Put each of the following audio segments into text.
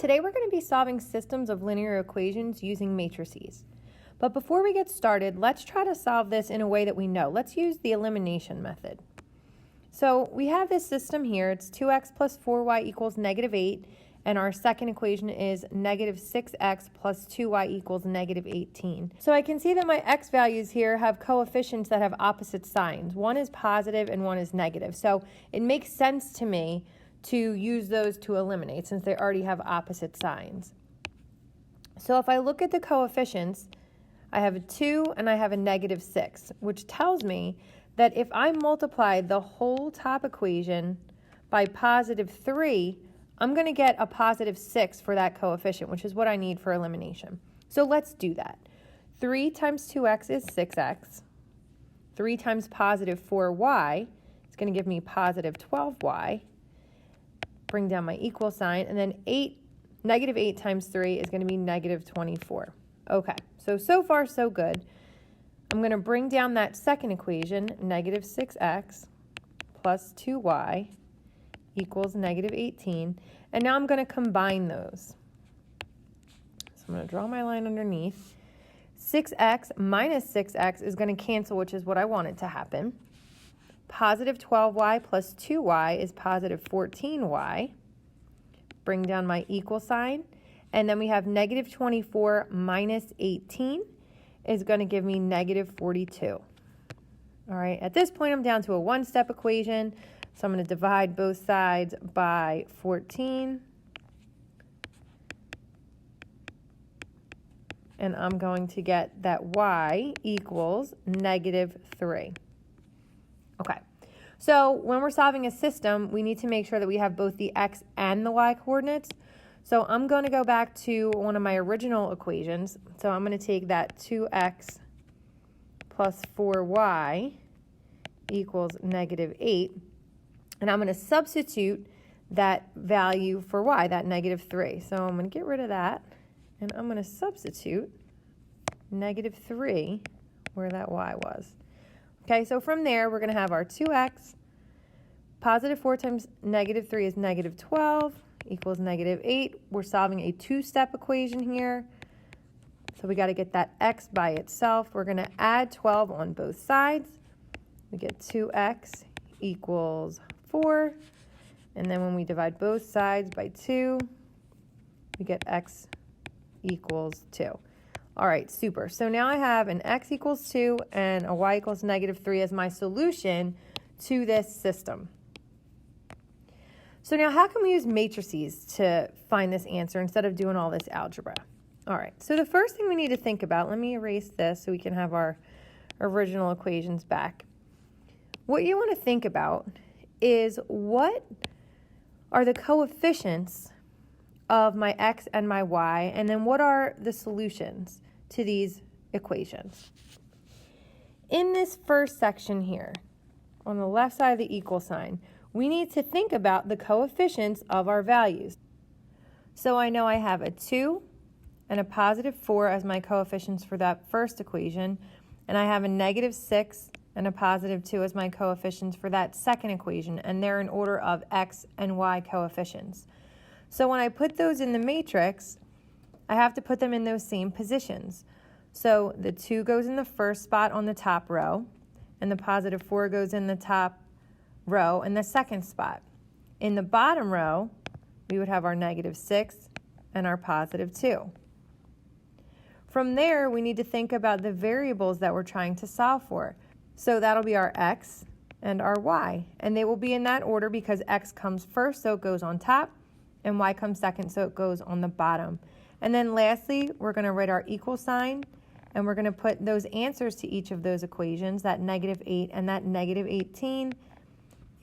today we're going to be solving systems of linear equations using matrices. But before we get started, let's try to solve this in a way that we know. Let's use the elimination method. So we have this system here. It's 2x plus 4y equals negative 8, and our second equation is negative 6x plus 2y equals negative 18. So I can see that my x values here have coefficients that have opposite signs. One is positive and one is negative. So it makes sense to me to use those to eliminate since they already have opposite signs. So if I look at the coefficients, I have a 2 and I have a negative 6, which tells me that if I multiply the whole top equation by positive 3, I'm going to get a positive 6 for that coefficient, which is what I need for elimination. So let's do that. 3 times 2x is 6x. 3 times positive 4y is going to give me positive 12y. Bring down my equal sign, and then negative 8 times 3 is going to be negative 24. Okay, so far so good. I'm going to bring down that second equation, negative 6x plus 2y equals negative 18, and now I'm going to combine those. So I'm going to draw my line underneath. 6x minus 6x is going to cancel, which is what I wanted to happen. Positive 12y plus 2y is positive 14y. Bring down my equal sign. And then we have negative 24 minus 18 is going to give me negative 42. All right, at this point I'm down to a one-step equation. So I'm going to divide both sides by 14. And I'm going to get that y equals negative 3. Okay, so when we're solving a system, we need to make sure that we have both the x and the y coordinates. So I'm going to go back to one of my original equations. So I'm going to take that 2x plus 4y equals negative 8. And I'm going to substitute that value for y, that negative 3. So I'm going to get rid of that. And I'm going to substitute negative 3 where that y was. Okay, so from there, we're going to have our 2x. Positive 4 times negative 3 is negative 12 equals negative 8. We're solving a two-step equation here. So we got to get that x by itself. We're going to add 12 on both sides. We get 2x equals 4. And then when we divide both sides by 2, we get x equals 2. All right, super. So now I have an x equals 2 and a y equals negative 3 as my solution to this system. So now how can we use matrices to find this answer instead of doing all this algebra? All right, so the first thing we need to think about, let me erase this so we can have our original equations back. What you want to think about is what are the coefficients of my x and my y, and then what are the solutions to these equations. In this first section here, on the left side of the equal sign, we need to think about the coefficients of our values. So I know I have a 2 and a positive 4 as my coefficients for that first equation, and I have a negative 6 and a positive 2 as my coefficients for that second equation, and they're in order of x and y coefficients. So when I put those in the matrix, I have to put them in those same positions. So the 2 goes in the first spot on the top row, and the positive 4 goes in the top row in the second spot. In the bottom row, we would have our negative 6 and our positive 2. From there, we need to think about the variables that we're trying to solve for. So that'll be our x and our y, and they will be in that order because x comes first, so it goes on top, and y comes second, so it goes on the bottom. And then lastly, we're going to write our equal sign, and we're going to put those answers to each of those equations, that negative 8 and that negative 18,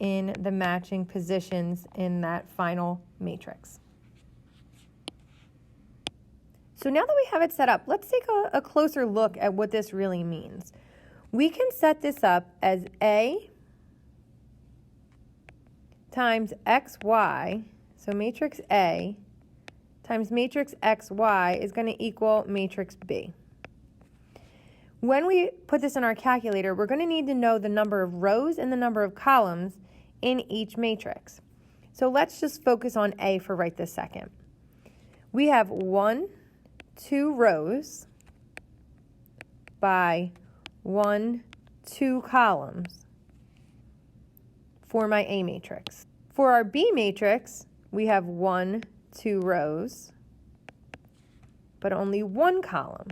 in the matching positions in that final matrix. So now that we have it set up, let's take a closer look at what this really means. We can set this up as A times XY, so matrix A times matrix XY is going to equal matrix B. When we put this in our calculator, we're going to need to know the number of rows and the number of columns in each matrix. So let's just focus on A for right this second. we have 1, 2 rows by 1, 2 columns for my A matrix. For our B matrix, we have 1, 2 rows, but only 1 column.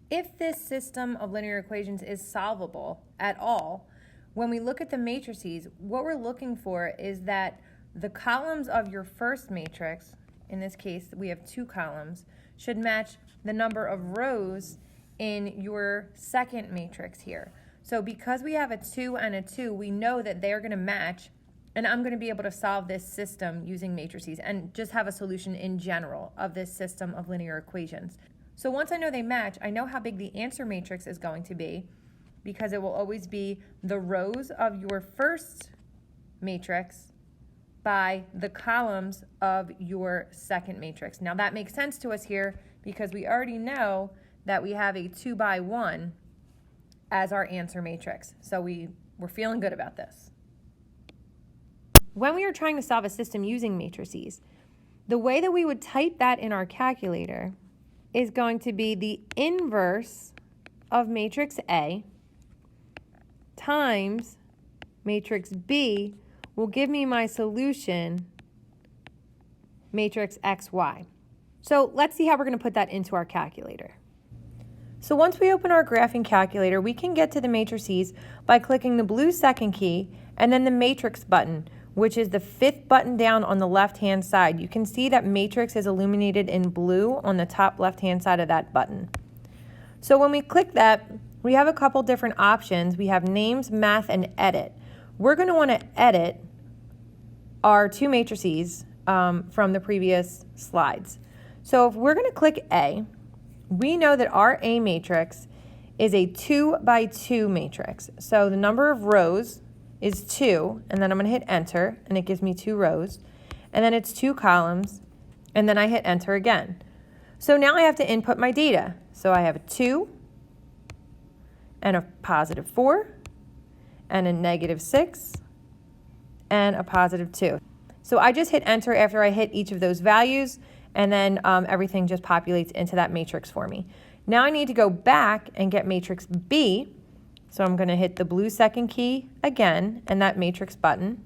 If this system of linear equations is solvable at all, when we look at the matrices, what we're looking for is that the columns of your first matrix, in this case we have 2 columns, should match the number of rows in your second matrix here. So because we have a 2 and a 2, we know that they're going to match, and I'm going to be able to solve this system using matrices and just have a solution in general of this system of linear equations. So once I know they match, I know how big the answer matrix is going to be, because it will always be the rows of your first matrix by the columns of your second matrix. Now that makes sense to us here because we already know that we have a 2 by 1 as our answer matrix. So we're feeling good about this. When we are trying to solve a system using matrices, the way that we would type that in our calculator is going to be the inverse of matrix A times matrix B will give me my solution, matrix XY. So let's see how we're going to put that into our calculator. So once we open our graphing calculator, we can get to the matrices by clicking the blue second key and then the matrix button, which is the 5th button down on the left-hand side. You can see that matrix is illuminated in blue on the top left-hand side of that button. So when we click that, we have a couple different options. We have names, math, and edit. We're going to want to edit our 2 matrices from the previous slides. So if we're going to click A, we know that our A matrix is a 2 by 2 matrix. So the number of rows is 2, and then I'm going to hit enter, and it gives me 2 rows, and then it's 2 columns, and then I hit enter again. So now I have to input my data. So I have a 2, and a positive 4, and a negative 6, and a positive 2. So I just hit enter after I hit each of those values, and then everything just populates into that matrix for me. Now I need to go back and get matrix B. So I'm going to hit the blue second key again and that matrix button,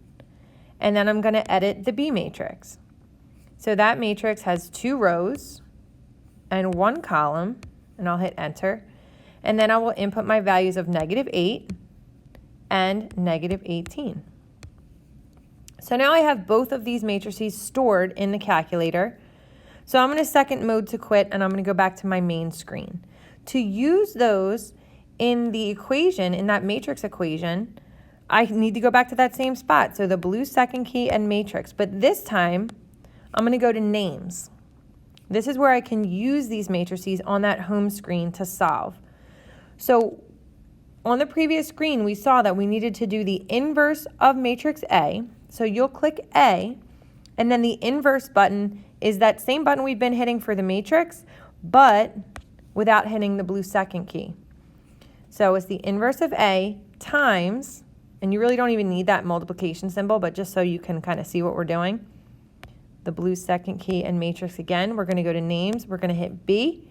and then I'm going to edit the B matrix. So that matrix has 2 rows and 1 column, and I'll hit enter, and then I will input my values of negative 8 and negative 18. So now I have both of these matrices stored in the calculator. So I'm going to second mode to quit, and I'm going to go back to my main screen. To use those in the equation, in that matrix equation, I need to go back to that same spot. So the blue second key and matrix, but this time I'm going to go to names. This is where I can use these matrices on that home screen to solve. So on the previous screen, we saw that we needed to do the inverse of matrix A. So you'll click A, and then the inverse button is that same button we've been hitting for the matrix, but without hitting the blue second key. So it's the inverse of A times, and you really don't even need that multiplication symbol, but just so you can kind of see what we're doing, the blue second key and matrix again. We're going to go to names, we're going to hit B,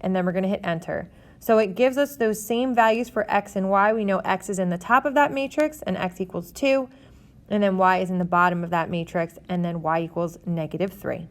and then we're going to hit enter. So it gives us those same values for X and Y. We know X is in the top of that matrix, and X equals 2, and then Y is in the bottom of that matrix, and then Y equals negative 3.